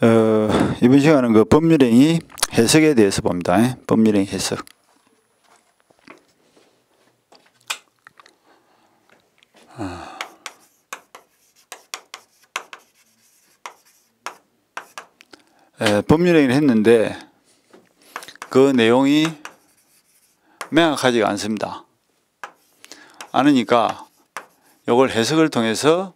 이번 시간은 그 법률행위 해석에 대해서 봅니다. 법률행위 해석. 법률행위를 했는데 그 내용이 명확하지가 않습니다. 않으니까 이걸 해석을 통해서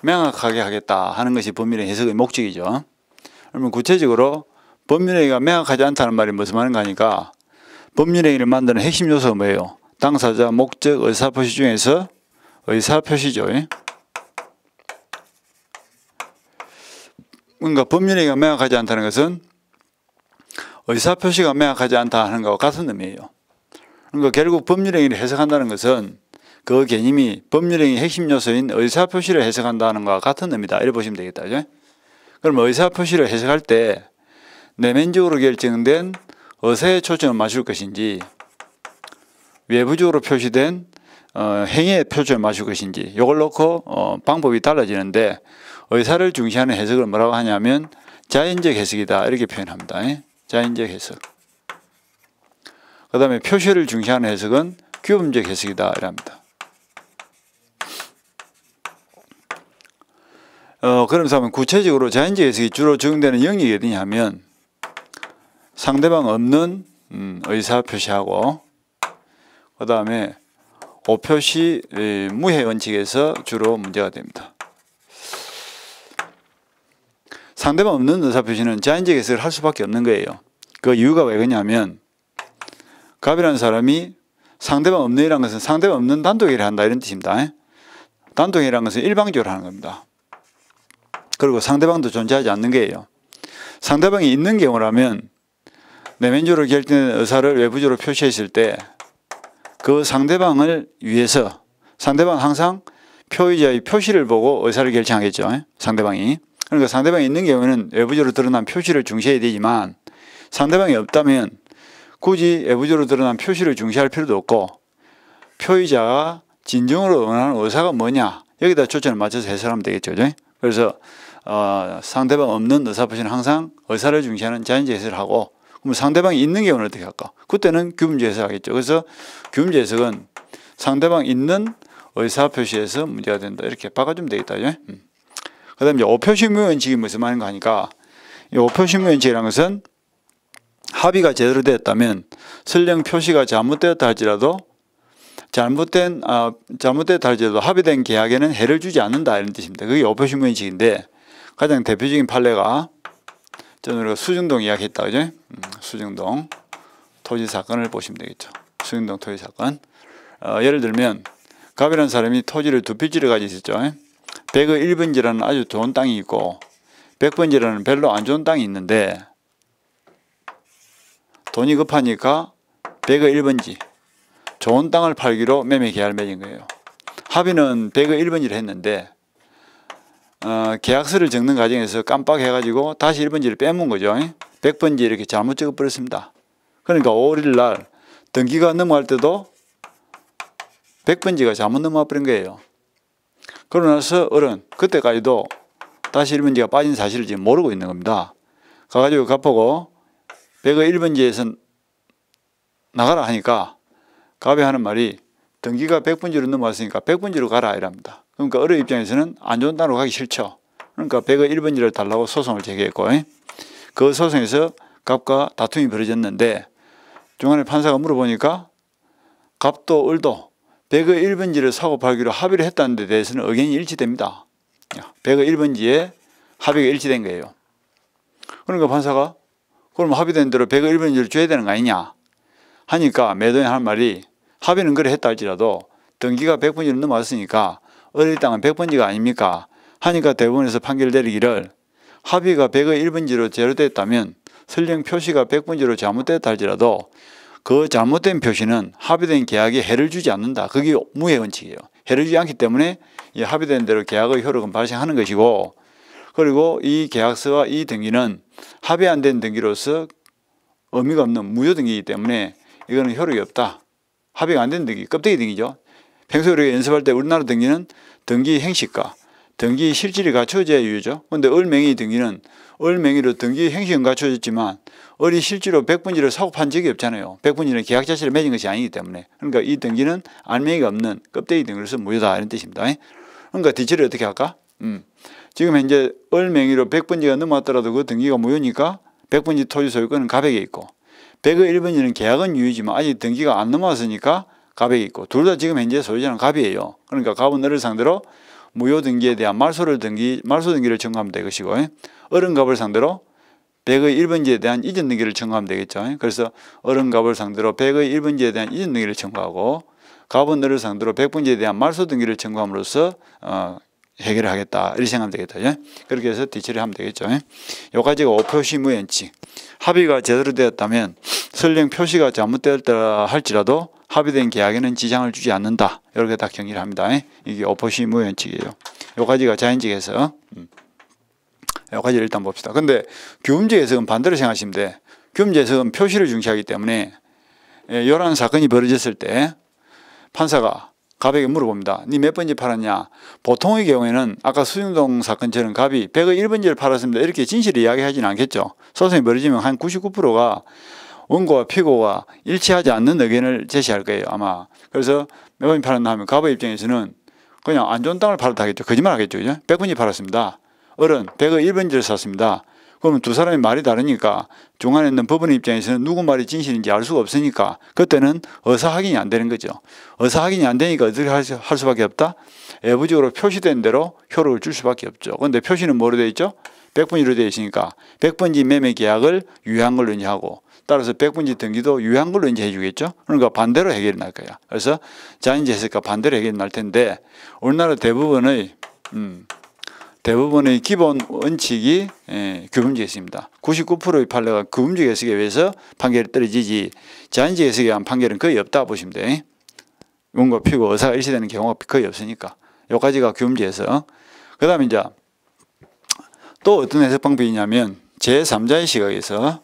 명확하게 하겠다 하는 것이 법률행위 해석의 목적이죠. 그러면 구체적으로 법률행위가 명확하지 않다는 말이 무슨 말인가 하니까 법률행위를 만드는 핵심 요소가 뭐예요? 당사자, 목적, 의사표시 중에서 의사표시죠. 그러니까 법률행위가 명확하지 않다는 것은 의사표시가 명확하지 않다 하는 것과 같은 의미예요. 그러니까 결국 법률행위를 해석한다는 것은 그 개념이 법률행위 핵심 요소인 의사표시를 해석한다는 것과 같은 의미다. 이렇게 보시면 되겠다. 그죠? 그럼 의사표시를 해석할 때 내면적으로 결정된 의사에 초점을 맞출 것인지 외부적으로 표시된 행위에 초점을 맞출 것인지 이걸 놓고 방법이 달라지는데 의사를 중시하는 해석을 뭐라고 하냐면 자연적 해석이다. 이렇게 표현합니다. 자연적 해석. 그 다음에 표시를 중시하는 해석은 규범적 해석이다. 이렇게 합니다. 그러면서 구체적으로 자연적 해석이 주로 적용되는 영역이 어디냐 하면 상대방 없는 의사 표시하고 그 다음에 오표시 무해 원칙에서 주로 문제가 됩니다. 상대방 없는 의사 표시는 자연적 해석을 할 수밖에 없는 거예요. 그 이유가 왜 그러냐면 갑이라는 사람이 상대방 없는이라는 것은 상대방 없는 단독일을 한다 이런 뜻입니다. 단독일이라는 것은 일방적으로 하는 겁니다. 그리고 상대방도 존재하지 않는 거예요. 상대방이 있는 경우라면 내면적으로 결정된 의사를 외부적으로 표시했을 때 그 상대방을 위해서 상대방은 항상 표의자의 표시를 보고 의사를 결정하겠죠. 상대방이. 그러니까 상대방이 있는 경우에는 외부적으로 드러난 표시를 중시해야 되지만 상대방이 없다면 굳이 외부적으로 드러난 표시를 중시할 필요도 없고 표의자가 진정으로 원하는 의사가 뭐냐 여기다 초점을 맞춰서 해석하면 되겠죠. 그래서 상대방 없는 의사표시는 항상 의사를 중시하는 자연적 해석을 하고 그럼 상대방이 있는 경우는 어떻게 할까? 그때는 규범적 해석을 하겠죠. 그래서 규범적 해석은 상대방 있는 의사표시에서 문제가 된다. 이렇게 바꿔주면 되겠다. 그 다음에 오표시무 원칙이 무슨 말인가 하니까 이 오표시무 원칙이라는 것은 합의가 제대로 되었다면 설령 표시가 잘못되었다 할지라도 잘못되었다 할지라도 합의된 계약에는 해를 주지 않는다 이런 뜻입니다. 그게 오표시무 원칙인데 가장 대표적인 판례가 저는 우리가 수정동 이야기했다. 그죠? 수정동 토지 사건을 보시면 되겠죠. 수정동 토지 사건. 예를 들면 갑이라는 사람이 토지를 두 필지를 가지고 있었죠. 100의 1번지라는 아주 좋은 땅이 있고 100번지라는 별로 안 좋은 땅이 있는데 돈이 급하니까 100의 1번지 좋은 땅을 팔기로 매매 계약을 맺은 거예요. 합의는 100의 1번지를 했는데 계약서를 적는 과정에서 깜빡해가지고 다시 1번지를 빼먹은 거죠. 100번지 이렇게 잘못 적어버렸습니다. 그러니까 5일 날 등기가 넘어갈 때도 100번지가 잘못 넘어가 버린 거예요. 그러고 나서 그때까지도 다시 1번지가 빠진 사실을 지금 모르고 있는 겁니다. 가가지고 갑보고 100의 1번지에서 나가라 하니까 갑이 하는 말이 등기가 100번지로 넘어왔으니까 100번지로 가라 이랍니다. 그러니까 어른 입장에서는 안 좋은 땅으로 가기 싫죠. 그러니까 100의 1번지를 달라고 소송을 제기했고 그 소송에서 갑과 다툼이 벌어졌는데 중간에 판사가 물어보니까 갑도 을도 100의 1번지를 사고 팔기로 합의를 했다는 데 대해서는 의견이 일치됩니다. 100의 1번지에 합의가 일치된 거예요. 그러니까 판사가 그럼 합의된 대로 100의 1번지를 줘야 되는 거 아니냐 하니까 매도인 하는 말이 합의는 그래 했다 할지라도 등기가 100번지를 넘어왔으니까 어릴 땅은 100번지가 아닙니까? 하니까 대법원에서 판결 내리기를 합의가 100의 1번지로 제로됐다면 설령 표시가 100번지로 잘못됐다 할지라도 그 잘못된 표시는 합의된 계약에 해를 주지 않는다. 그게 무해 원칙이에요. 해를 주지 않기 때문에 이 합의된 대로 계약의 효력은 발생하는 것이고 그리고 이 계약서와 이 등기는 합의 안 된 등기로서 의미가 없는 무효 등기이기 때문에 이거는 효력이 없다. 합의가 안 된 등기, 껍데기 등기죠. 평소에 우리가 연습할 때 우리나라 등기는 등기 행식과 등기 실질이 갖춰져야 유효죠. 그런데 을맹이 등기는 을맹이로 등기 행식은 갖춰졌지만 을이 실제로 백분지를 사고 판 적이 없잖아요. 백분지는 계약 자체를 맺은 것이 아니기 때문에. 그러니까 이 등기는 알맹이가 없는 껍데기 등기로서 무효다 이런 뜻입니다. 그러니까 뒤처리 어떻게 할까? 지금 현재 을맹이로 백분지가 넘어왔더라도 그 등기가 무효니까 백분지 토지 소유권은 갑액에 있고 백의 1분지는 계약은 유효지만 아직 등기가 안 넘어왔으니까 갑액에 있고 둘 다 지금 현재 소유자는 갑이에요. 그러니까 갑은 을을 상대로 무효 등기에 대한 말소 등기를 청구하면 되것이고 을은 갑을 상대로 백의 1분지에 대한 이전 등기를 청구하면 되겠죠. 그래서 을은 갑을 상대로 백의 1분지에 대한 이전 등기를 청구하고 갑은 을을 상대로 백분지에 대한 말소 등기를 청구함으로써 해결을 하겠다 이렇게 생각하면 되겠다. 그렇게 해서 뒤처리 하면 되겠죠. 여기까지가 오표시 무현칙. 합의가 제대로 되었다면 설령 표시가 잘못되었다 할지라도 합의된 계약에는 지장을 주지 않는다. 이렇게 딱 정리를 합니다. 이게 오표시 무현칙이에요. 여기까지가 자연직에서 여기까지 일단 봅시다. 근데 규범적 해석은 반대로 생각하시면 돼. 규범적 해석은 표시를 중시하기 때문에 이러한 사건이 벌어졌을 때 판사가 갑에게 물어봅니다. 니 몇 번지 팔았냐? 보통의 경우에는 아까 수중동 사건처럼 갑이 100의 1번지를 팔았습니다. 이렇게 진실을 이야기하지는 않겠죠. 소송이 벌어지면 한 99%가 원고와 피고가 일치하지 않는 의견을 제시할 거예요. 아마. 그래서 몇 번지 팔았나 하면 갑의 입장에서는 그냥 안 좋은 땅을 팔았다 하겠죠. 거짓말 하겠죠. 100번지 팔았습니다. 을은 100의 1번지를 샀습니다. 그러면 두 사람의 말이 다르니까 중간에 있는 법원의 입장에서는 누구 말이 진실인지 알 수가 없으니까 그때는 의사확인이 안 되는 거죠. 의사확인이 안 되니까 어떻게 할 수밖에 없다? 외부적으로 표시된 대로 효력을 줄 수밖에 없죠. 그런데 표시는 뭐로 되어 있죠? 100번지로 되어 있으니까 100번지 매매 계약을 유효한 걸로 인지하고 따라서 100번지 등기도 유효한 걸로 인지해 주겠죠. 그러니까 반대로 해결이 날 거야. 그래서 자연적 해석과 반대로 해결이 날 텐데 우리나라 대부분의 기본 원칙이 규범적 해석입니다. 99%의 판례가 규범적 해석에 의해서 판결이 떨어지지 자연적 해석에 의한 판결은 거의 없다 보시면 돼. 원고 피고 의사가 일치되는 경우가 거의 없으니까. 여기까지가 규범적 해석. 그 다음에 이제 또 어떤 해석 방법이냐면 제3자의 시각에서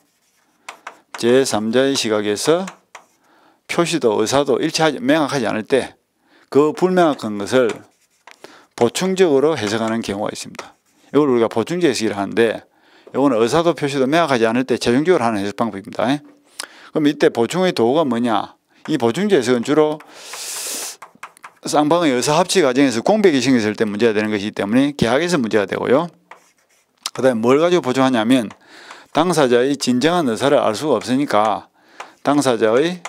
표시도 의사도 명확하지 않을 때 그 불명확한 것을 보충적으로 해석하는 경우가 있습니다. 이걸 우리가 보충적 해석이라 하는데 이거는 의사도 표시도 명확하지 않을 때 최종적으로 하는 해석 방법입니다. 그럼 이때 보충의 도구가 뭐냐? 이 보충적 해석은 주로 쌍방의 의사 합치 과정에서 공백이 생겼을 때 문제가 되는 것이기 때문에 계약에서 문제가 되고요. 그 다음에 뭘 가지고 보충하냐면 당사자의 진정한 의사를 알 수가 없으니까 당사자의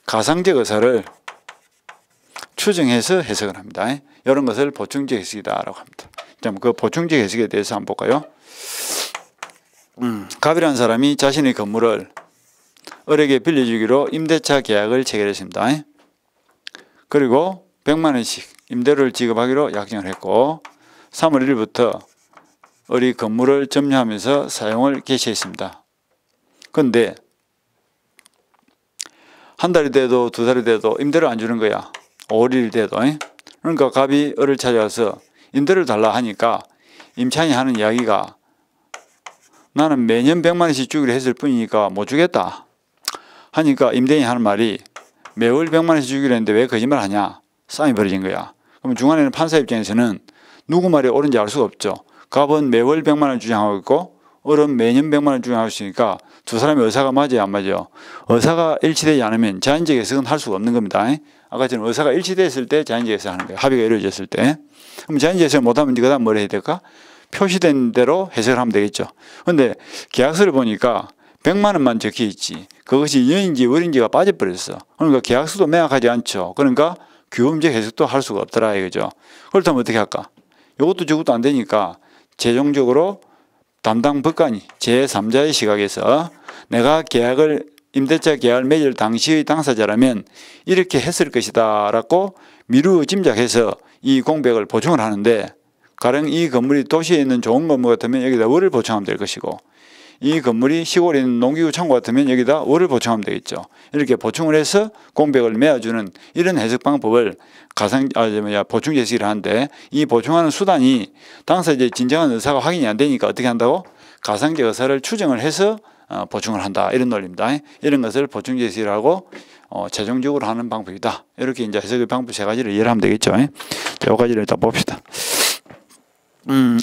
가상적 의사를 추정해서 해석을 합니다. 이런 것을 보충적 해석이다라고 합니다. 그 보충적 해석에 대해서 한번 볼까요? 갑이라는 사람이 자신의 건물을 을에게 빌려주기로 임대차 계약을 체결했습니다. 그리고 100만 원씩 임대료를 지급하기로 약정을 했고 3월 1일부터 을이 건물을 점유하면서 사용을 개시했습니다. 그런데 한 달이 돼도 두 달이 돼도 임대를 안 주는 거야. 5월 1일 돼도. 그러니까 갑이 을을 찾아와서 임대를 달라 하니까 임차인이 하는 이야기가 나는 매년 100만 원씩 주기로 했을 뿐이니까 못 주겠다 하니까 임대인이 하는 말이 매월 100만 원씩 주기로 했는데 왜 거짓말 하냐? 싸움이 벌어진 거야. 그럼 중간에는 판사 입장에서는 누구 말이 옳은지 알 수가 없죠. 갑은 매월 100만 원 주장하고 있고 을은 매년 100만 원 주장하고 있으니까 두 사람의 의사가 맞아요, 안 맞아요? 의사가 일치되지 않으면 자연적 해석은 할 수가 없는 겁니다. 아까처럼 의사가 일치됐을 때 자연적 해석을 하는 거예요. 합의가 이루어졌을 때. 그럼 자연적 해석을 못하면 그 다음 뭘 해야 될까? 표시된 대로 해석을 하면 되겠죠. 그런데 계약서를 보니까 100만 원만 적혀 있지. 그것이 년인지 월인지가 빠져버렸어. 그러니까 계약서도 명확하지 않죠. 그러니까 규범적 해석도 할 수가 없더라 이거죠. 그렇다면 어떻게 할까? 이것도 저것도 안 되니까 최종적으로 담당 법관이 제3자의 시각에서 내가 임대차 계약을 맺을 당시의 당사자라면 이렇게 했을 것이다 라고 미루어 짐작해서 이 공백을 보충을 하는데 가령 이 건물이 도시에 있는 좋은 건물 같으면 여기다 월을 보충하면 될 것이고 이 건물이 시골에 있는 농기구 창고 같으면 여기다 월을 보충하면 되겠죠. 이렇게 보충을 해서 공백을 메워주는 이런 해석 방법을 보충 해석이라 하는데 이 보충하는 수단이 당사자의 진정한 의사가 확인이 안 되니까 어떻게 한다고? 가상적 의사를 추정을 해서 보충을 한다 이런 논리입니다. 이런 것을 보충 해석이라고 최종적으로 하는 방법이다. 이렇게 이제 해석의 방법 세 가지를 이해를 하면 되겠죠. 자, 이 가지를 일단 봅시다.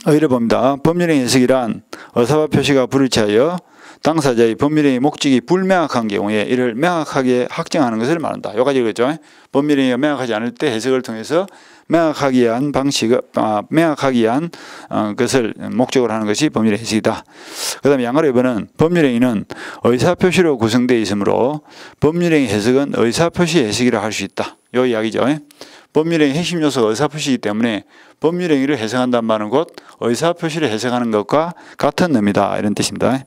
의를 봅니다. 법률행 해석이란 의사와 표시가 불일치하여 당사자의 법률행위 목적이 불명확한 경우에 이를 명확하게 확정하는 것을 말한다. 이 가지겠죠. 법률행위가 명확하지 않을 때 해석을 통해서 명확하게 한 것을 목적으로 하는 것이 법률의 해석이다. 그 다음에 양가로 2번은 법률행위는 의사표시로 구성되어 있으므로 법률행위 해석은 의사표시 해석이라 할 수 있다. 이 이야기죠. 법률행위 핵심 요소가 의사표시이기 때문에 법률행위를 해석한다는 말은 곧 의사표시를 해석하는 것과 같은 의미다. 이런 뜻입니다.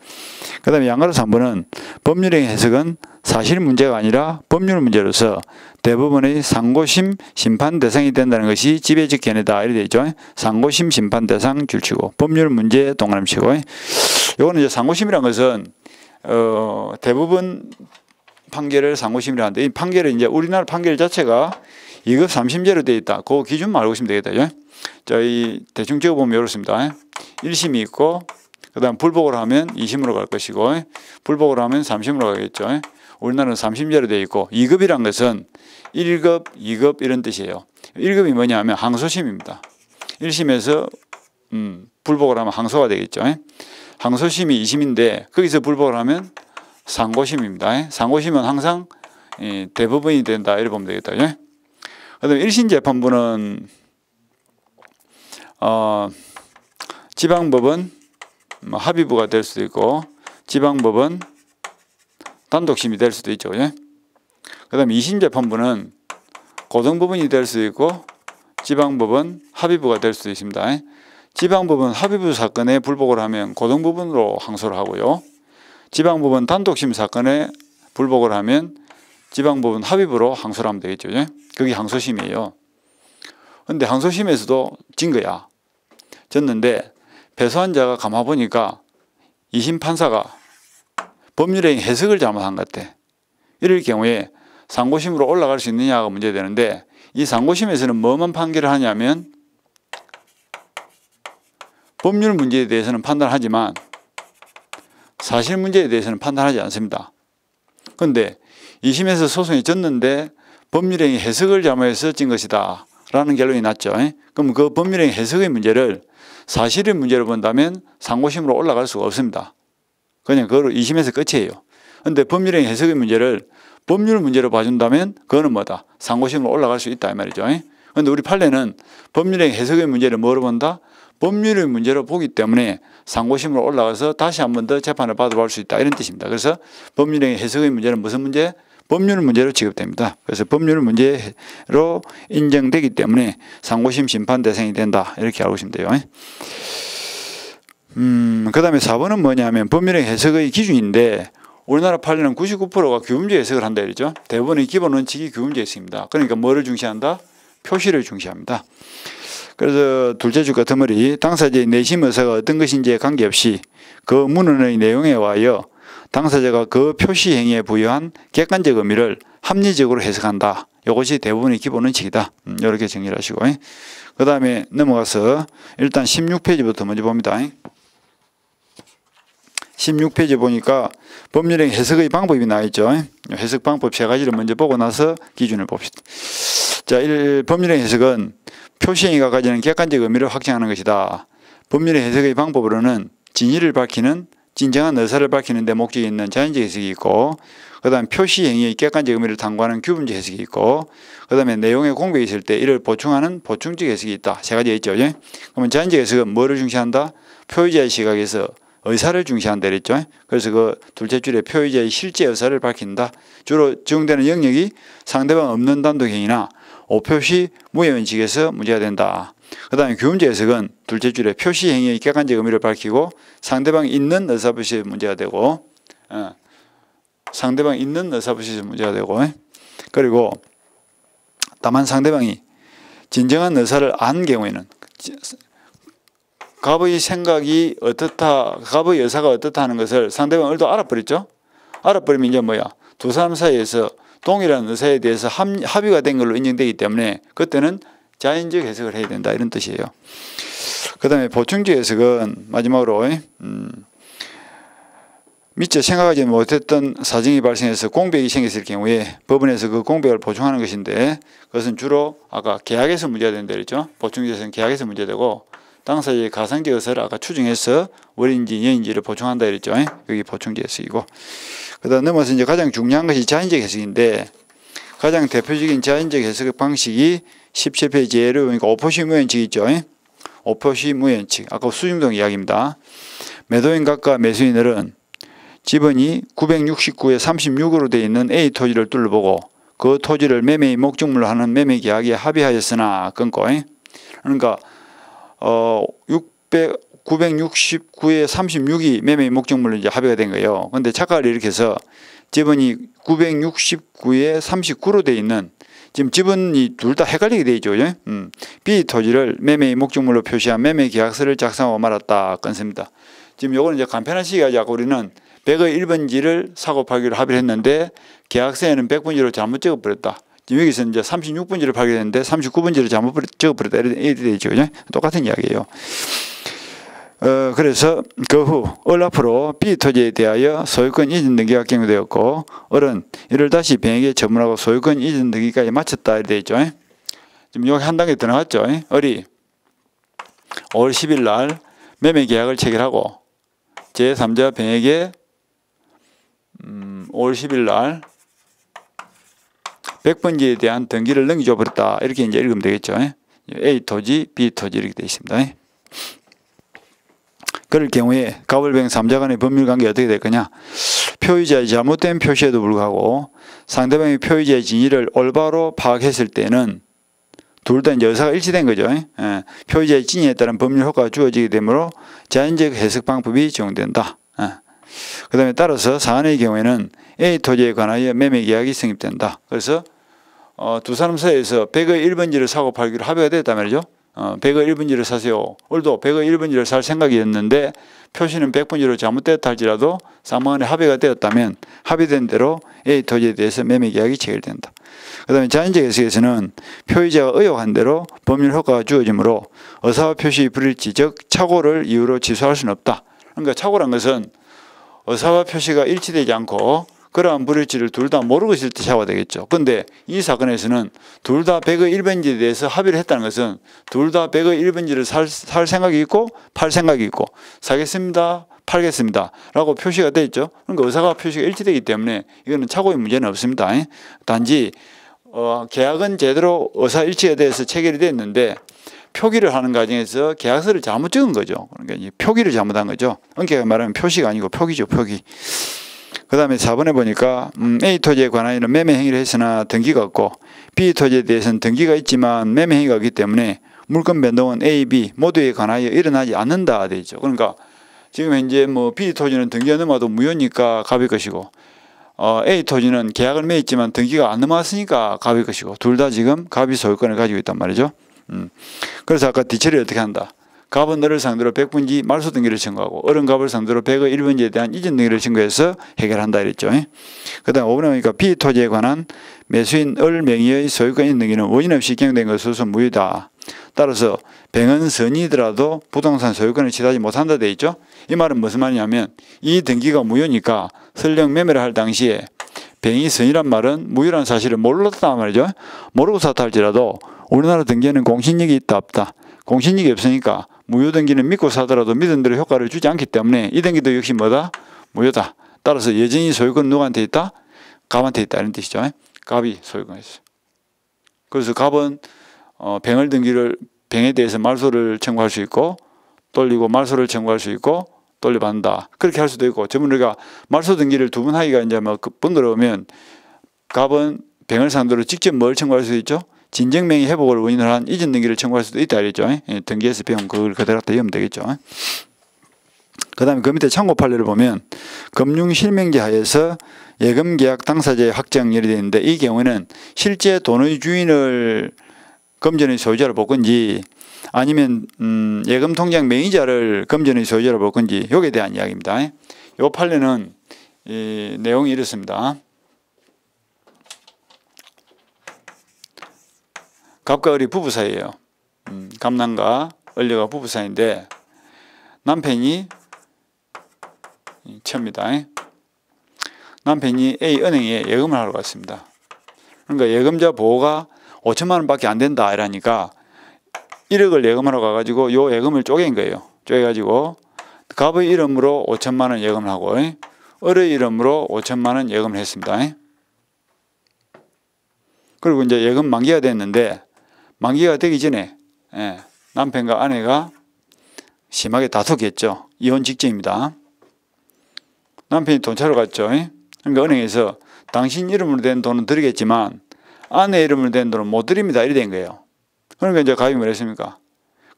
그 다음에 양가로 3번은 법률행위 해석은 사실 문제가 아니라 법률 문제로서 대부분의 상고심 심판 대상이 된다는 것이 지배적 견해다. 이렇게 되어 있죠. 상고심 심판 대상 줄치고 법률 문제 동그라미치고. 이거는 이제 상고심이라는 것은 대부분 판결을 상고심이라 하는데 이 판결은 이제 우리나라 판결 자체가 2급 3심제로 되어 있다. 그 기준만 알고 있으면 되겠다. 저희 대충 적어보면 이렇습니다. 1심이 있고 그 다음 불복을 하면 2심으로 갈 것이고 불복을 하면 3심으로 가겠죠. 우리나라는 3심제로 되어 있고 2급이란 것은 1급, 2급 이런 뜻이에요. 1급이 뭐냐 하면 항소심입니다. 1심에서 불복을 하면 항소가 되겠죠. 항소심이 2심인데 거기서 불복을 하면 상고심입니다. 상고심은 항상 대부분이 된다. 이렇게 보면 되겠다. 그 다음에 1심 재판부는 지방법은 합의부가 될 수도 있고 지방법은 단독심이 될 수도 있죠. 그 다음에 2심 재판부는 고등법원이 될 수도 있고 지방법은 합의부가 될 수도 있습니다. 지방법은 합의부 사건에 불복을 하면 고등법원으로 항소를 하고요. 지방법은 단독심 사건에 불복을 하면 지방법은 합의부로 항소를 하면 되겠죠. 그게 항소심이에요. 근데 항소심에서도 진 거야. 졌는데 패소한 자가 가만 보니까 2심 판사가 법률행위 해석을 잘못한 것 같아. 이럴 경우에 상고심으로 올라갈 수 있느냐가 문제되는데 이 상고심에서는 뭐만 판결을 하냐면 법률 문제에 대해서는 판단하지만 사실 문제에 대해서는 판단하지 않습니다. 그런데 2심에서 소송이 졌는데 법률행위 해석을 잘못해서 진 것이다 라는 결론이 났죠. 그럼 그 법률행위 해석의 문제를 사실의 문제로 본다면 상고심으로 올라갈 수가 없습니다. 그냥 그거로 2심에서 끝이에요. 그런데 법률행위 해석의 문제를 법률 문제로 봐준다면 그거는 뭐다? 상고심으로 올라갈 수 있다 이 말이죠. 그런데 우리 판례는 법률행위 해석의 문제를 뭐로 본다? 법률의 문제로 보기 때문에 상고심으로 올라가서 다시 한 번 더 재판을 받아볼 수 있다 이런 뜻입니다. 그래서 법률행위 해석의 문제는 무슨 문제? 법률 문제로 취급됩니다. 그래서 법률 문제로 인정되기 때문에 상고심 심판 대상이 된다 이렇게 알고 있으면 돼요. 그 다음에 4번은 뭐냐면 법률행위 해석의 기준인데 우리나라 판례는 99%가 규범적 해석을 한다 이러죠. 대부분의 기본 원칙이 규범적 해석입니다. 그러니까 뭐를 중시한다? 표시를 중시합니다. 그래서 둘째 줄 같은 머리 당사자의 내심 의사가 어떤 것인지에 관계없이 그 문헌의 내용에 의하여 당사자가 그 표시 행위에 부여한 객관적 의미를 합리적으로 해석한다. 이것이 대부분의 기본 원칙이다. 이렇게 정리를 하시고 그 다음에 넘어가서 일단 16페이지부터 먼저 봅니다. 16페이지 보니까 법률행위 해석의 방법이 나와있죠. 해석 방법 세 가지를 먼저 보고 나서 기준을 봅시다. 자, 법률행위 해석은 표시행위가 가지는 객관적 의미를 확정하는 것이다. 법률의 해석의 방법으로는 진실을 밝히는 진정한 의사를 밝히는 데 목적이 있는 자연적 해석이 있고 그 다음에 표시행위의 객관적 의미를 탐구하는 규범적 해석이 있고 그 다음에 내용에 공백이 있을 때 이를 보충하는 보충적 해석이 있다. 세 가지가 있죠. 그러면 자연적 해석은 뭐를 중시한다? 표의자의 시각에서 의사를 중시한다 그랬죠. 그래서 그 둘째 줄에 표의자의 실제 의사를 밝힌다. 주로 적용되는 영역이 상대방 없는 단독행위나 오표시 무효원칙에서 문제가 된다. 그 다음에 규범적 해석은 둘째 줄에 표시 행위의 객관적 의미를 밝히고 상대방이 있는 의사표시에 문제가 되고 상대방이 있는 의사표시에 문제가 되고 그리고 다만 상대방이 진정한 의사를 안 경우에는 갑의 생각이 어떻다, 갑의 의사가 어떻다 하는 것을 상대방이 얼도 알아버렸죠. 알아버리면 이제 뭐야? 두 사람 사이에서 동일한 의사에 대해서 합의가 된 걸로 인정되기 때문에 그때는 자연적 해석을 해야 된다 이런 뜻이에요. 그 다음에 보충적 해석은 마지막으로 미처 생각하지 못했던 사정이 발생해서 공백이 생겼을 경우에 법원에서 그 공백을 보충하는 것인데, 그것은 주로 아까 계약에서 문제가 된다 그랬죠. 보충재산은 계약에서 문제되고, 당사자의 가상적 의사를 아까 추정해서 월인지 여인지를 보충한다 그랬죠. 여기 보충재석이고, 그다음 넘어서 이제 가장 중요한 것이 자연적 해석인데, 가장 대표적인 자연적 해석 방식이 17페이지 예로 보니까 오포시 무현칙 있죠. 오포시 무현칙, 아까 수중동 이야기입니다. 매도인 각과 매수인들은 지번이 969에 36으로 되어 있는 A 토지를 둘러보고 그 토지를 매매의 목적물로 하는 매매 계약에 합의하였으나 끊고, 그러니까 969에 36이 매매의 목적물로 이제 합의가 된 거예요. 근데 착각을 일으켜서 지번이 969에 39로 되어 있는, 지금 지번이 둘 다 헷갈리게 되어 있죠. B 토지를 매매의 목적물로 표시한 매매 계약서를 작성하고 말았다 끊습니다. 지금 요거는 이제 간편하시게 하자고 우리는 100의 1번지를 사고 팔기로 합의를 했는데 계약서에는 100번지로 잘못 적어버렸다. 지금 여기서 이제 36번지를 팔게 됐는데 39번지를 잘못 적어버렸다. 이렇게 되죠. 똑같은 이야기예요. 그래서 그 후 을 앞으로 B 토지에 대하여 소유권 이전 등기가 경고되었고, 을은 이를 다시 병에게 처분하고 소유권 이전 등기까지 마쳤다. 이렇게 되어 있죠. 지금 여기 한 단계 더 나갔죠. 을이 5월 10일 날 매매 계약을 체결하고 제3자 병에게 5월 10일 날 100번지에 대한 등기를 넘겨줘 버렸다. 이렇게 이제 읽으면 되겠죠. A 토지, B 토지 이렇게 되어 있습니다. 그럴 경우에 갑을병 3자 간의 법률관계가 어떻게 될 거냐. 표의자의 잘못된 표시에도 불구하고 상대방의 표의자의 진위를 올바로 파악했을 때는 둘 다 이제 의사가 일치된 거죠. 표의자의 진위에 따른 법률 효과가 주어지게 되므로 자연적 해석 방법이 적용된다. 그 다음에 따라서 사안의 경우에는 A 토지에 관하여 매매 계약이 성립된다. 그래서 두 사람 사이에서 100의 1번지를 사고 팔기로 합의가 됐단 말이죠. 100의 1번지를 사세요. 오늘도 100의 1번지를 살 생각이었는데 표시는 100번지로 잘못됐다 할지라도 쌍방간에 합의가 되었다면 합의된 대로 A 토지에 대해서 매매 계약이 체결된다. 그 다음에 자연적 해석에서는 표의자가 의혹한 대로 법률 효과가 주어지므로 의사와 표시 불일치, 즉 착오를 이유로 취소할 수는 없다. 그러니까 착오란 것은 의사와 표시가 일치되지 않고 그러한 불일치를 둘 다 모르고 있을 때 착오가 되겠죠. 그런데 이 사건에서는 둘 다 100의 1번지에 대해서 합의를 했다는 것은 둘 다 100의 1번지를 살 생각이 있고 팔 생각이 있고 사겠습니다, 팔겠습니다 라고 표시가 되어 있죠. 그러니까 의사와 표시가 일치되기 때문에 이거는 착오의 문제는 없습니다. 단지 계약은 제대로 의사 일치에 대해서 체결이 됐는데 표기를 하는 과정에서 계약서를 잘못 적은 거죠. 그러니까 표기를 잘못한 거죠. 엄격하게 말하면 표시가 아니고 표기죠, 표기. 그 다음에 4번에 보니까 A 토지에 관하여는 매매 행위를 했으나 등기가 없고 B 토지에 대해서는 등기가 있지만 매매 행위가 없기 때문에 물권 변동은 A, B 모두에 관하여 일어나지 않는다 되어 있죠. 그러니까 지금 현재 뭐 B 토지는 등기가 넘어도 무효니까 갑일 것이고 A 토지는 계약을 맺었지만 등기가 안 넘어왔으니까 갑일 것이고 둘 다 지금 갑이 소유권을 가지고 있단 말이죠. 그래서 아까 뒤처리 어떻게 한다. 갑은 을을 상대로 100번지 말소 등기를 청구하고 을은 갑을 상대로 100의 1번지에 대한 이전 등기를 청구해서 해결한다 이랬죠. 그 다음 5번에 보니까 B 토지에 관한 매수인 을 명의의 소유권 이전 등기는 원인 없이 경된 것으로서 무효다. 따라서 병은 선이더라도 부동산 소유권을 취하지 못한다 돼 있죠. 이 말은 무슨 말이냐면 이 등기가 무효니까 설령 매매를 할 당시에 병이 선이란 말은 무효란 사실을 몰랐단 말이죠. 모르고 샀다 할지라도 우리나라 등기에는 공신력이 있다 없다. 공신력이 없으니까 무효 등기는 믿고 사더라도 믿은 대로 효과를 주지 않기 때문에 이 등기도 역시 뭐다? 무효다. 따라서 여전히 소유권 누구한테 있다? 갑한테 있다 이런 뜻이죠. 갑이 소유권이 있어요. 그래서 갑은 병에 대해서 말소를 청구할 수 있고 돌리고 말소를 청구할 수 있고 돌려받는다. 그렇게 할 수도 있고 전문 우리가 말소 등기를 두 번 하기가 이제 뭐 번거로우면 갑은 병을 상대로 직접 뭘 청구할 수 있죠? 진정명의 회복을 원인으로 한 이전 등기를 청구할 수도 있다 이랬죠. 등기에서 배운 그걸 그대로 갖다 이으면 되겠죠. 그 다음에 그 밑에 참고 판례를 보면 금융실명제 하에서 예금계약 당사자의 확정이 되어 있는데 이 경우에는 실제 돈의 주인을 금전의 소유자로 볼 건지 아니면 예금통장 명의자를 금전의 소유자로 볼 건지 여기에 대한 이야기입니다. 이 판례는 내용이 이렇습니다. 갑과 을이 부부 사이예요. 갑남과 을녀가 부부 사이인데 남편이 처입니다. 남편이 A 은행에 예금을 하러 갔습니다. 그러니까 예금자 보호가 5천만 원밖에 안 된다 이러니까 1억을 예금하러 가가지고 요 예금을 쪼갠 거예요. 쪼개가지고 갑의 이름으로 5천만 원 예금을 하고 을의 이름으로 5천만 원 예금을 했습니다. 그리고 이제 예금 만기가 됐는데 만기가 되기 전에 남편과 아내가 심하게 다투겠죠. 이혼 직전입니다. 남편이 돈 차러 갔죠. 그러니까 은행에서 당신 이름으로 된 돈은 드리겠지만 아내 이름으로 된 돈은 못 드립니다. 이래 된 거예요. 그러니까 이제 갑이 뭐랬습니까?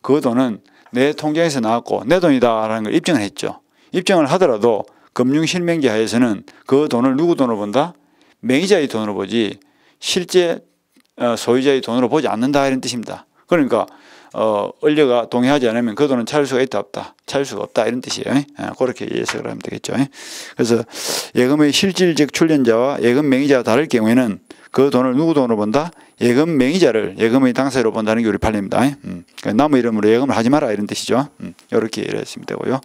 그 돈은 내 통장에서 나왔고 내 돈이다라는 걸 입증을 했죠. 입증을 하더라도 금융실명제 하에서는 그 돈을 누구 돈으로 본다? 맹의자의 돈으로 보지 실제 소유자의 돈으로 보지 않는다 이런 뜻입니다. 그러니까 을려가 동의하지 않으면 그 돈은 찾을 수가 있다 없다 찾을 수가 없다 이런 뜻이에요. 그렇게 해석을 하면 되겠죠. 그래서 예금의 실질적 출연자와 예금 맹의자가 다를 경우에는 그 돈을 누구 돈으로 본다? 예금 맹의자를 예금의 당사자로 본다는 게 우리 판례입니다. 그러니까 남의 이름으로 예금을 하지 마라 이런 뜻이죠. 이렇게 이해하시면 되고요.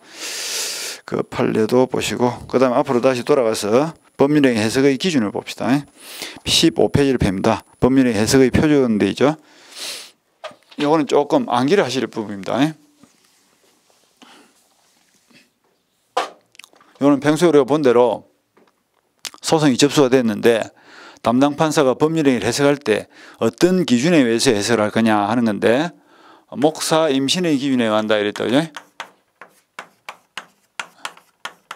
그 판례도 보시고 그 다음에 앞으로 다시 돌아가서 법률행 해석의 기준을 봅시다. 15페이지를 펴입니다. 법률행 해석의 표준데 있죠. 이거는 조금 암기를 하실 부분입니다. 이거는 평소에 우리가 본 대로 소송이 접수가 됐는데 담당 판사가 법률행위를 해석할 때 어떤 기준에 의해서 해석을 할 거냐 하는 건데 목사 임신의 기준에 의한다 이랬다. 그죠?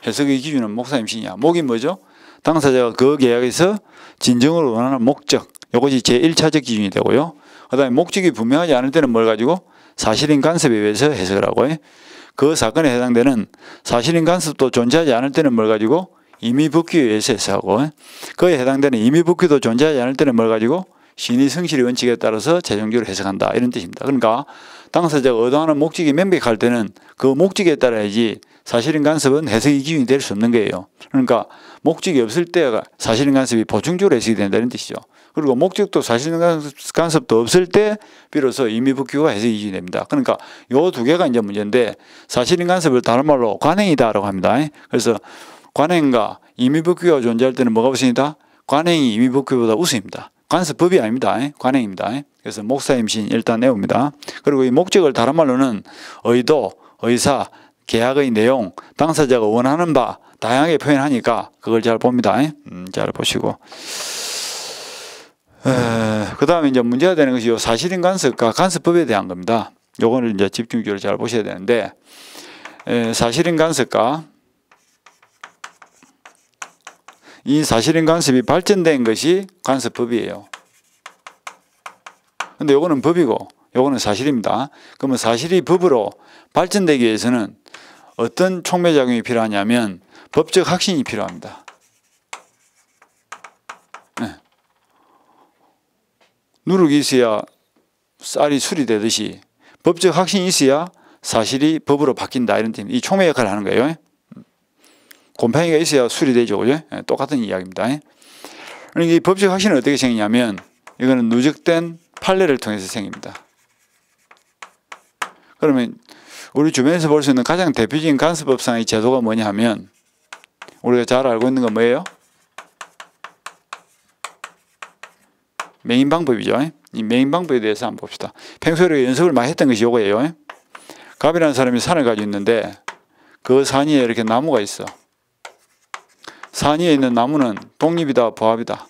해석의 기준은 목사 임신이야. 목이 뭐죠? 당사자가 그 계약에서 진정으로 원하는 목적, 이것이 제1차적 기준이 되고요. 그 다음에 목적이 분명하지 않을 때는 뭘 가지고 사실인 간섭에 의해서 해석을 하고 그 사건에 해당되는 사실인 간섭도 존재하지 않을 때는 뭘 가지고 임의법규에 의해서 해석하고 그에 해당되는 임의법규도 존재하지 않을 때는 뭘 가지고 신의 성실의 원칙에 따라서 최종적으로 해석한다 이런 뜻입니다. 그러니까 당사자가 의도하는 목적이 명백할 때는 그 목적에 따라야지 사실인 간섭은 해석의 기준이 될 수 없는 거예요. 그러니까 목적이 없을 때 사실인 간섭이 보충적으로 해석이 된다는 뜻이죠. 그리고 목적도 사실인 간섭도 없을 때 비로소 임의법규가 해석이 기준이 됩니다. 그러니까 요 두 개가 이제 문제인데 사실인 간섭을 다른 말로 관행이다라고 합니다. 그래서 관행과 임의법규가 존재할 때는 뭐가 우선이다? 관행이 임의법규보다 우선입니다. 간섭법이 아닙니다. 관행입니다. 그래서 목사 임신 일단 외웁니다. 그리고 이 목적을 다른 말로는 의도, 의사, 계약의 내용, 당사자가 원하는 바 다양하게 표현하니까 그걸 잘 봅니다. 잘 보시고 그 다음에 이제 문제가 되는 것이 사실인 간섭과 간섭법에 대한 겁니다. 요거를 이제 집중적으로 잘 보셔야 되는데 사실인 간섭과 이 사실인 간섭이 발전된 것이 간섭법이에요. 근데 요거는 법이고 요거는 사실입니다. 그러면 사실이 법으로 발전되기 위해서는 어떤 촉매작용이 필요하냐면 법적 확신이 필요합니다. 누룩이 있어야 쌀이 술이 되듯이 법적 확신이 있어야 사실이 법으로 바뀐다 이런 뜻입니다. 이 촉매 역할을 하는 거예요. 곰팡이가 있어야 술이 되죠. 그죠? 똑같은 이야기입니다. 그러니까 이 법적 확신은 어떻게 생기냐면 이거는 누적된 판례를 통해서 생깁니다. 그러면 우리 주변에서 볼 수 있는 가장 대표적인 간섭법상의 제도가 뭐냐 하면 우리가 잘 알고 있는 건 뭐예요? 맹인방법이죠. 이 맹인방법에 대해서 한번 봅시다. 평소에 연습을 많이 했던 것이 이거예요. 갑이라는 사람이 산을 가지고 있는데 그 산 위에 이렇게 나무가 있어. 산 위에 있는 나무는 독립이다 보합이다.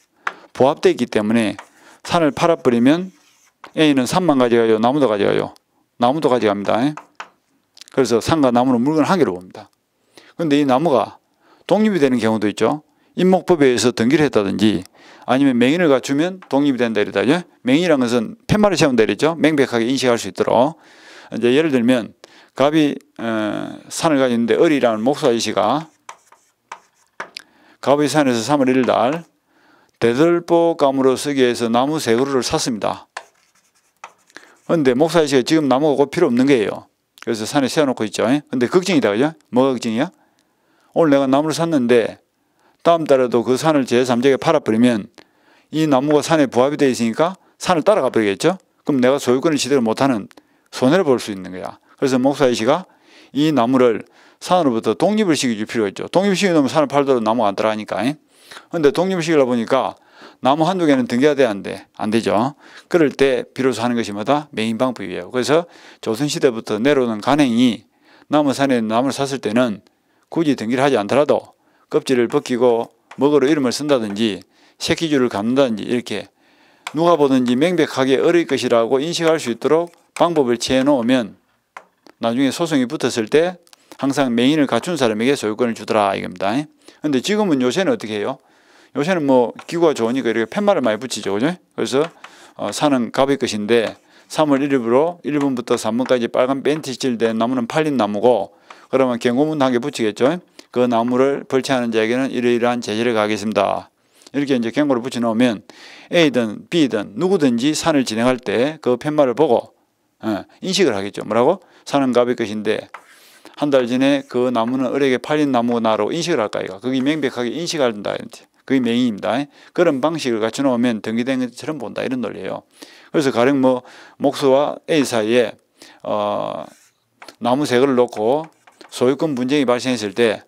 보합되어 있기 때문에 산을 팔아버리면 A는 산만 가져가요, 나무도 가져가요. 나무도 가져갑니다. 그래서 산과 나무는 물건 한 개로 봅니다. 그런데 이 나무가 독립이 되는 경우도 있죠. 임목법에 의해서 등기를 했다든지 아니면 맹인을 갖추면 독립이 된다 이러다. 맹인이라는 것은 팻말을 세운다 이랬죠. 명백하게 인식할 수 있도록. 이제 예를 들면 갑이 산을 가지고 있는데 을이라는 목사 아저씨가 갑의 산에서 3월 1일 날 대들보감으로 쓰기 위해서 나무 3그루를 샀습니다. 그런데 목사 아저씨가 지금 나무가 곧 필요 없는 거예요. 그래서 산에 세워놓고 있죠. 근데 걱정이다. 그죠? 뭐가 걱정이야? 오늘 내가 나무를 샀는데 다음 달에도 그 산을 제3자에게 팔아버리면 이 나무가 산에 부합이 되어 있으니까 산을 따라가 버리겠죠? 그럼 내가 소유권을 지대로 못하는 손해를 볼 수 있는 거야. 그래서 목사 아저씨가 이 나무를 산으로부터 독립을 시켜줄 필요가 있죠. 독립시키면 산을 팔더라도 나무가 안 따라가니까. 근데 독립식이라 보니까 나무 한두 개는 등기가 돼야 안 되죠. 그럴 때 비로소 하는 것이 뭐다? 맹인 방법이에요. 그래서 조선시대부터 내려오는 간행이 나무산에 나무를 샀을 때는 굳이 등기를 하지 않더라도 껍질을 벗기고 먹으로 이름을 쓴다든지 새끼줄을 감는다든지 이렇게 누가 보든지 명백하게 어릴 것이라고 인식할 수 있도록 방법을 취해 놓으면 나중에 소송이 붙었을 때 항상 맹인을 갖춘 사람에게 소유권을 주더라 이겁니다. 근데 지금은 요새는 어떻게 해요? 요새는 뭐 기구가 좋으니까 이렇게 팻말을 많이 붙이죠. 그죠? 그래서 산은 갑의 것인데 3월 1일부로 1번부터 3번까지 빨간 벤티 칠된 나무는 팔린 나무고 그러면 경고문 한 개 붙이겠죠. 그 나무를 벌채하는 자에게는 이러이러한 제재를 가하겠습니다. 이렇게 이제 경고를 붙여 놓으면 A든 B든 누구든지 산을 진행할 때 그 팻말을 보고 인식을 하겠죠. 뭐라고? 산은 갑의 것인데 한 달 전에 그 나무는 을에게 팔린 나무나로 인식을 할까 이거. 그게 명백하게 인식한다. 그게 맹인입니다. 그런 방식을 갖춰 놓으면 등기된 것처럼 본다 이런 논리예요. 그래서 가령 뭐 목수와 A 사이에 나무 세거를 놓고 소유권 분쟁이 발생했을 때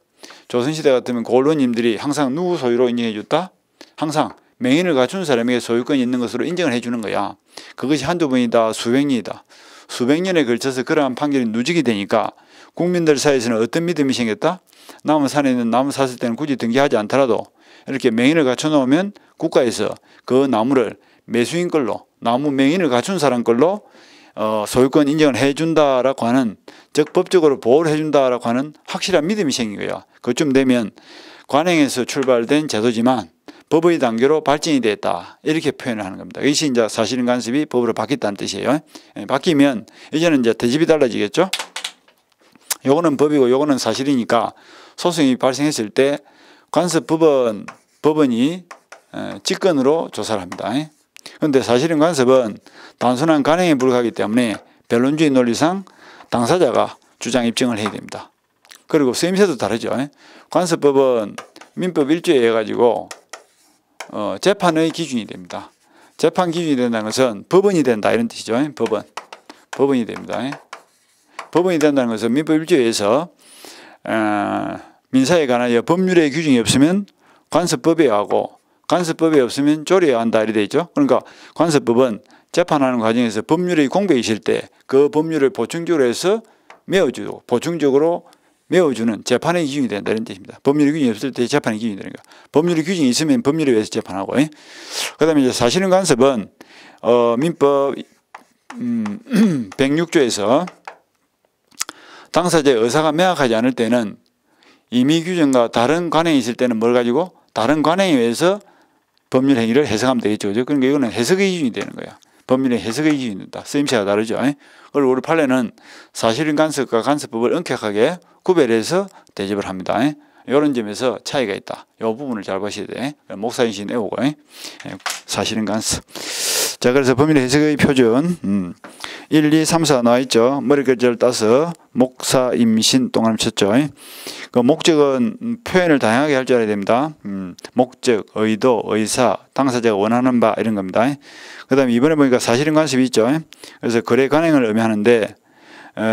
조선시대 같으면 고론님들이 항상 누구 소유로 인정해 줬다? 항상 맹인을 갖춘 사람에게 소유권이 있는 것으로 인정을 해주는 거야. 그것이 한두 번이다 수백 년이다. 수백 년에 걸쳐서 그러한 판결이 누적이 되니까 국민들 사이에서는 어떤 믿음이 생겼다? 나무산에 있는 나무 샀을 때는 굳이 등기하지 않더라도 이렇게 맹인을 갖춰 놓으면 국가에서 그 나무를 매수인 걸로 나무 맹인을 갖춘 사람 걸로 소유권 인정을 해준다라고 하는 즉 법적으로 보호를 해준다라고 하는 확실한 믿음이 생긴 거예요. 그쯤 되면 관행에서 출발된 제도지만 법의 단계로 발전이 됐다 이렇게 표현을 하는 겁니다. 이것이 이제 사실인 간섭이 법으로 바뀌었다는 뜻이에요. 바뀌면 이제는 이제 대집이 달라지겠죠. 요거는 법이고 요거는 사실이니까 소송이 발생했을 때 간섭 법원이 직권으로 조사를 합니다. 그런데 사실인 간섭은 단순한 간행에 불과하기 때문에 변론주의 논리상 당사자가 주장 입증을 해야 됩니다. 그리고 쓰임새도 다르죠. 간섭법은 민법 1조에 의해 가지고 재판의 기준이 됩니다. 재판 기준이 된다는 것은 법원이 된다 이런 뜻이죠. 법원이 됩니다. 법원이 된다는 것은 민법 1조에서 민사에 관하여 법률의 규정이 없으면 관습법에 하고 관습법에 없으면 조례해야 한다 이렇게 되어 있죠. 그러니까 관습법은 재판하는 과정에서 법률의 공백이 있을 때 그 법률을 보충적으로 해서 메워주고 보충적으로 메워주는 재판의 기준이 된다 이런 뜻입니다. 법률의 규정이 없을 때 재판의 기준이 되는 거예요. 법률의 규정이 있으면 법률에 의해서 재판하고 그 다음에 이제 사실인 간섭은 민법 106조에서 당사자의 의사가 명확하지 않을 때는 임의 규정과 다른 관행이 있을 때는 뭘 가지고 다른 관행에 의해서 법률 행위를 해석하면 되겠죠. 그러니까 이거는 해석의 기준이 되는 거야. 법률의 해석의 기준이 된다. 쓰임새가 다르죠. 그리고 우리 판례는 사실인 간섭과 간섭법을 엄격하게 구별해서 대접을 합니다. 이런 점에서 차이가 있다. 이 부분을 잘 보셔야 돼. 목사인신 외우고 사실인 간섭. 자, 그래서 법률의 해석의 표준 1, 2, 3, 4 나와 있죠. 머리글자를 따서 목사, 임신, 동그라미 쳤죠. 그 목적은 표현을 다양하게 할 줄 알아야 됩니다. 목적, 의도, 의사, 당사자가 원하는 바 이런 겁니다. 그 다음에 이번에 보니까 사실인 간섭이 있죠. 그래서 거래 관행을 의미하는데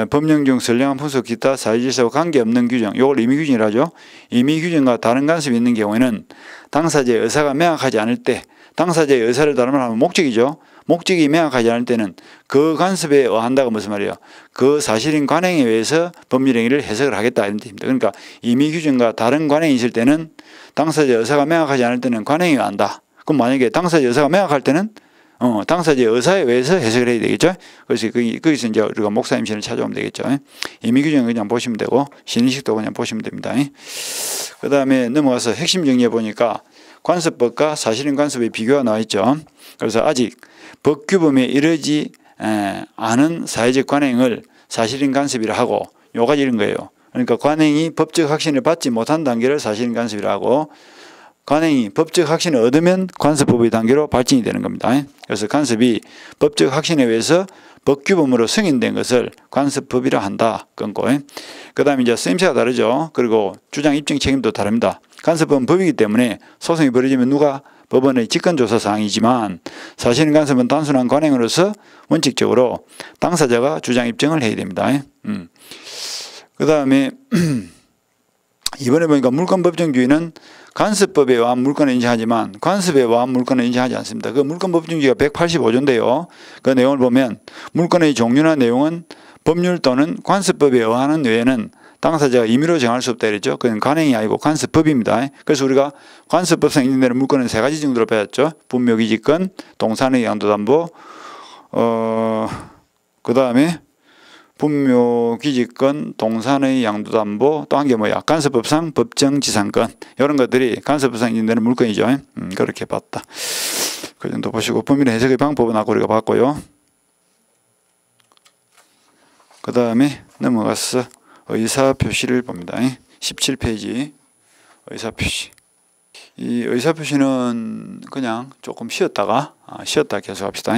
법령 중 선량한 분석 기타 사회질서와 관계없는 규정, 이걸 임의 규정이라 하죠. 임의 규정과 다른 간섭이 있는 경우에는 당사자의 의사가 명확하지 않을 때 당사자의 의사를 다른 말로 하면 목적이죠. 목적이 명확하지 않을 때는 그 간섭에 의한다가 무슨 말이에요? 그 사실인 관행에 의해서 법률행위를 해석을 하겠다 이런 뜻입니다. 그러니까 임의 규정과 다른 관행이 있을 때는 당사자의 의사가 명확하지 않을 때는 관행에 의한다. 그럼 만약에 당사자의 의사가 명확할 때는 당사자의 의사에 의해서 해석을 해야 되겠죠. 그래서 거기서 이제 우리가 목사 임신을 찾아오면 되겠죠. 임의 규정은 그냥 보시면 되고 신의식도 그냥 보시면 됩니다. 그 다음에 넘어가서 핵심 정리해 보니까 관습법과 사실인 관습의 비교가 나와 있죠. 그래서 아직 법규범에 이르지 않은 사회적 관행을 사실인 간섭이라 하고 요 가지 이런 거예요. 그러니까 관행이 법적 확신을 받지 못한 단계를 사실인 간섭이라 하고 관행이 법적 확신을 얻으면 관습법의 단계로 발전이 되는 겁니다. 그래서 간섭이 법적 확신에 의해서 법규범으로 승인된 것을 관습법이라 한다. 끊고. 그 다음에 이제 쓰임새가 다르죠. 그리고 주장 입증 책임도 다릅니다. 간섭법은 법이기 때문에 소송이 벌어지면 누가 법원의 직권조사 사항이지만 사실인 간섭은 단순한 관행으로서 원칙적으로 당사자가 주장 입증을 해야 됩니다. 그 다음에 이번에 보니까 물권법정주의는 관습법에 의한 물권을 인정하지만 관습에 의한 물권을 인정하지 않습니다. 그 물권법정주의가 185조인데요. 그 내용을 보면 물권의 종류나 내용은 법률 또는 관습법에 의하는 외에는 당사자가 임의로 정할 수 없다 이랬죠. 그건 관행이 아니고 관습법입니다. 그래서 우리가 관습법상 인정되는 물권은 세 가지 정도로 배웠죠. 분묘기지권, 동산의 양도담보, 그 다음에 분묘기지권, 동산의 양도담보, 또 한 게 뭐야? 관습법상 법정지상권. 이런 것들이 관습법상 인정되는 물권이죠. 그렇게 봤다. 그 정도 보시고 법률의 해석의 방법은 아까 우리가 봤고요. 그 다음에 넘어가서 의사표시를 봅니다. 17페이지 의사표시. 이 의사표시는 그냥 조금 쉬었다 계속합시다.